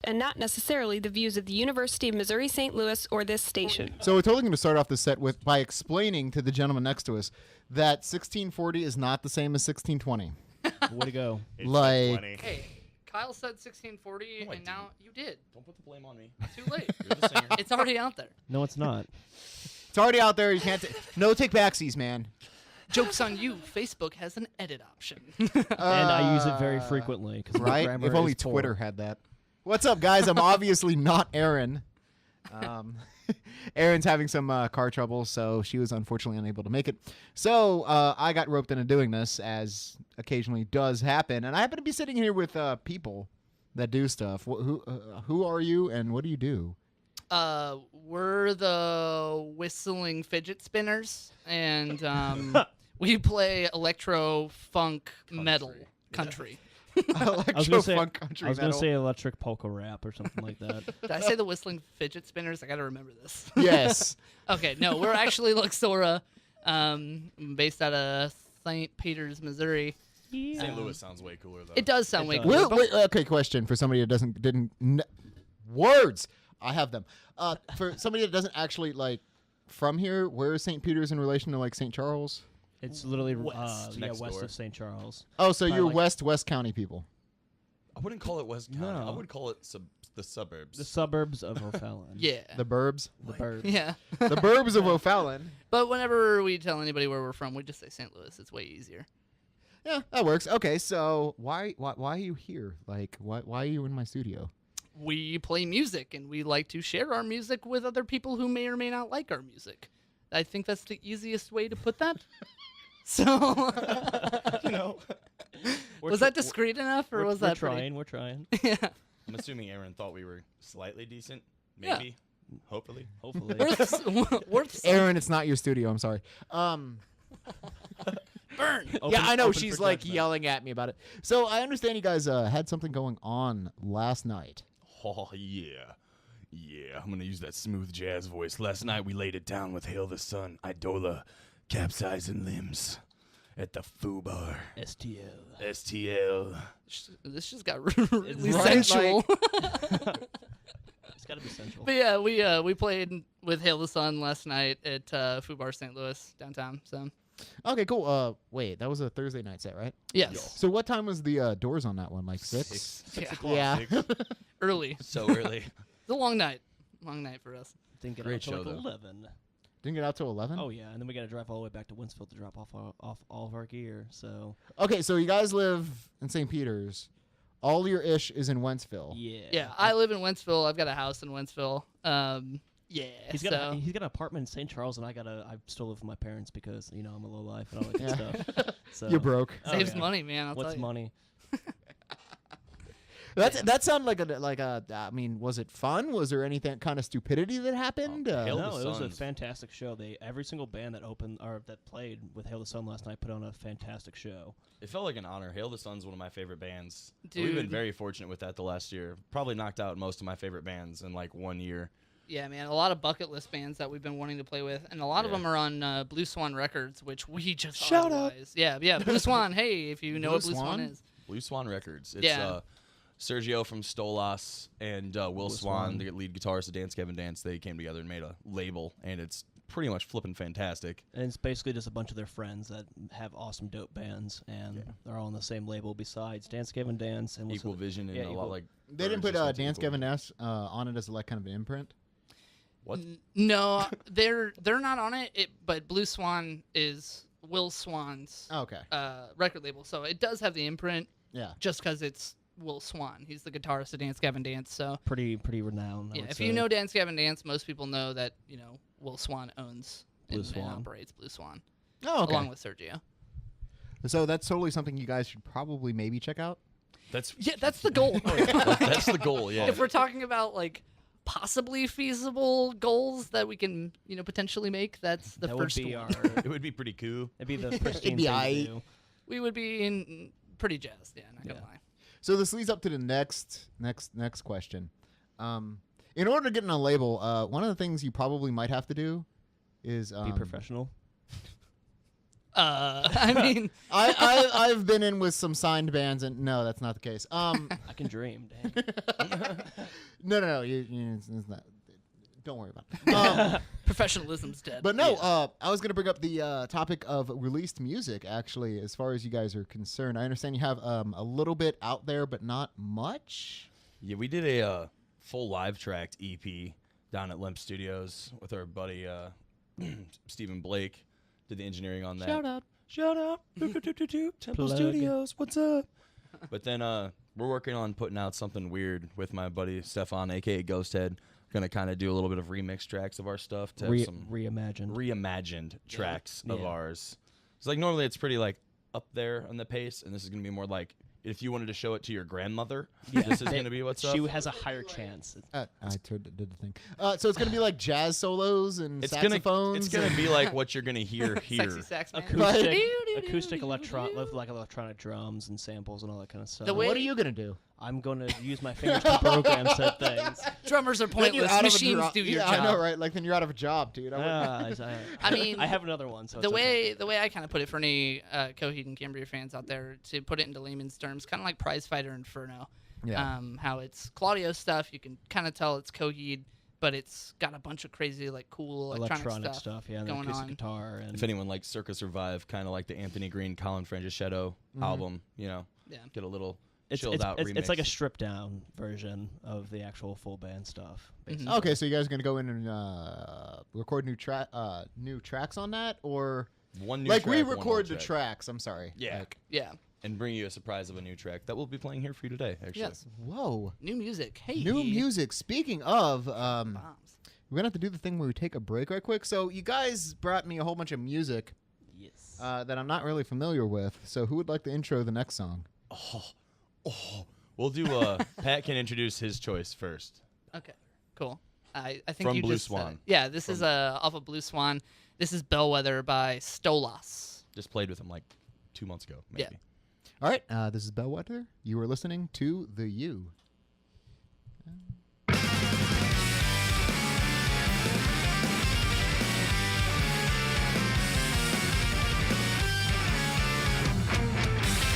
and not necessarily the views of the University of Missouri St. Louis or this station. So we're totally going to start off the set by explaining to the gentleman next to us that 1640 is not the same as 1620. Way to go. It's Like- 20. Hey, Kyle said 1640, No, I and now you did. Don't put the blame on me. Too late. You're the singer. It's already out there. No, it's not. It's already out there. You can't. No take backsies, man. Joke's on you. Facebook has an edit option. And I use it very frequently. 'Cause my Right? grammar If only is poor. Twitter had that. What's up, guys? I'm obviously not Erin. Erin's having some car trouble, so she was unfortunately unable to make it. So I got roped into doing this, as occasionally does happen. And I happen to be sitting here with people that do stuff. Who are you, and what do you do? We're the whistling fidget spinners, and we play electro funk metal country. Electro funk country I was gonna metal. say electric polka rap or something like that. Did I say the whistling fidget spinners? I got to remember this. Yes. Okay, no, we're actually Luxora, based out of St. Peters, Missouri. St. Louis sounds way cooler, though. It does sound It way does. cooler. Wait, okay, question for somebody that didn't words. I have them. For somebody that doesn't actually like from here, where is St. Peter's in relation to like St. Charles? It's literally West. Next west door. of St. Charles. Oh, so By, you're like- West County people. I wouldn't call it West County. I No. would call it the suburbs. The suburbs of O'Fallon. Yeah. The burbs. The burbs. Yeah. The burbs of O'Fallon. But whenever we tell anybody where we're from, we just say St. Louis. It's way easier. Yeah, that works. Okay, so why are you here? Like, why are you in my studio? We play music, and we like to share our music with other people who may or may not like our music. I think that's the easiest way to put that. So, you know. was that discreet enough, or was that pretty- We're trying. Yeah. I'm assuming Erin thought we were slightly decent. Yeah. Maybe. Hopefully. Hopefully. Worth some Aaron, it's not your studio. I'm sorry. burn. Yeah, I know open she's for like judgment. yelling at me about it. So I understand you guys had something going on last night. Oh, yeah. Yeah, I'm going to use that smooth jazz voice. Last night we laid it down with Hail the Sun, Idola, Capsizing Limbs at the Foo Bar. STL. STL. This just got really Right, sensual. It's got to be central. But yeah, we played with Hail the Sun last night at Foo Bar St. Louis downtown. So Okay, cool. Wait, that was a Thursday night set, right? yes, So what time was the doors on that one? Like 6? yeah, Yeah. early. So early. It's a long night for us. Didn't get Great out till show, like though. 11. Didn't get out till 11? Oh, yeah. And then we got to drive all the way back to Winsfield to drop off all of our gear. So, Okay, so you guys live in St. Peter's. All your ish is in Wentzville. yeah. Yeah, I live in Wentzville. I've got a house in Wentzville. Yeah, He's so got an apartment in St. Charles, and I still live with my parents because, you know, I'm a low life and all that good stuff. So, You're broke. Oh, saves yeah. money, man. I'll What's tell you. money? That sounded like a. I mean, was it fun? Was there anything kind of stupidity that happened? Hail No, the it was a Suns. fantastic show. Every single band that played with Hail the Sun last night put on a fantastic show. It felt like an honor. Hail the Sun's one of my favorite bands. We've been Dude. very fortunate with that the last year. Probably knocked out most of my favorite bands in like 1 year. Yeah, man, a lot of bucket list bands that we've been wanting to play with, and a lot of Yeah. them are on Blue Swan Records, which we just Shout out. idolize. Yeah, Blue Swan. Hey, if you know Blue what Blue Swan Swan? is. Blue Swan Records. It's Yeah. Sergio from Stolas and Will Swan, Swan. the lead guitarist of Dance Gavin Dance. They came together and made a label, and it's pretty much flipping fantastic. And it's basically just a bunch of their friends that have awesome, dope bands, and they're all on the same label besides Dance Gavin Dance and Equal Vision and yeah, a lot Equal- like. They didn't Birds put just went to Dance Equal Gavin Vision. S on it as like kind of an imprint. What? No, they're not on it. But Blue Swan is Will Swan's Oh, okay. record label, so it does have the imprint. Yeah. Just because it's Will Swan, he's the guitarist of Dance Gavin Dance. So pretty renowned. I yeah, would if say. you know Dance Gavin Dance, most people know that Will Swan owns Blue and Swan. operates Blue Swan, Oh, okay. along with Sergio. So that's totally something you guys should probably maybe check out. That's Yeah, that's the goal. that's the goal. Yeah. If we're talking about like possibly feasible goals that we can potentially make, that's the that first would be one. It would be pretty cool. It'd be the pristine be thing aight. to do. We would be pretty jazzed. Yeah, not gonna lie. So this leads up to the next question. In order to get in a label, one of the things you probably might have to do is Be professional. I mean, I've been in with some signed bands, and no, that's not the case. I can dream. Dang. No. It's not. Don't worry about it. Professionalism's dead. But no, I was going to bring up the topic of released music, actually, as far as you guys are concerned. I understand you have a little bit out there, but not much. Yeah, we did a full live-tracked EP down at Limp Studios with our buddy Stephen Blake. Did the engineering on that. Shout out. Temple Plug. Studios, what's up? But then we're working on putting out something weird with my buddy Stefan, a.k.a. Ghosthead. Gonna kind of do a little bit of remix tracks of our stuff to have some reimagined tracks of ours. It's like normally it's pretty like up there on the pace, and this is gonna be more like if you wanted to show it to your grandmother, this is gonna be what's up. She has a higher chance. I did the thing. So it's going to be like jazz solos and saxophones. It's gonna be like what you're gonna hear here. Sexy sax man. Acoustic electronic drums and samples and all that kind of stuff. What are you going to do? I'm going to use my fingers to program said things. Drummers are pointless. Machines do your job. I know, right? Like then you're out of a job, dude. I mean, I have another one. So the way I kind of put it for any Coheed and Cambria fans out there, to put it into layman's terms, kind of like Prize Fighter Inferno. Yeah. How it's Claudio stuff. You can kind of tell it's Coheed, but it's got a bunch of crazy, like, cool electronic stuff and going acoustic on. guitar. And If anyone likes Circa Survive, kind of like the Anthony Green, Colin Francescetto album, get a little chilled out remix. It's like a stripped down version of the actual full band stuff. Basically. Okay, so you guys are going to go in and record new tracks on that, or one new like track, re-record one old the tracks? I'm sorry. Yeah. Yeah. And bring you a surprise of a new track that we'll be playing here for you today, actually. Yes. Whoa. New music. Hey. New music. Speaking of, Bombs. we're going to have to do the thing where we take a break right quick. So you guys brought me a whole bunch of music Yes. that I'm not really familiar with. So who would like to intro the next song? We'll do, Pat can introduce his choice first. Okay. Cool. I think From you Blue just said Swan. it. Yeah, this is off of Blue Swan. This is Bellwether by Stolas. Just played with him like 2 months ago, maybe. Yeah. All right, this is Bellwether. You are listening to The U.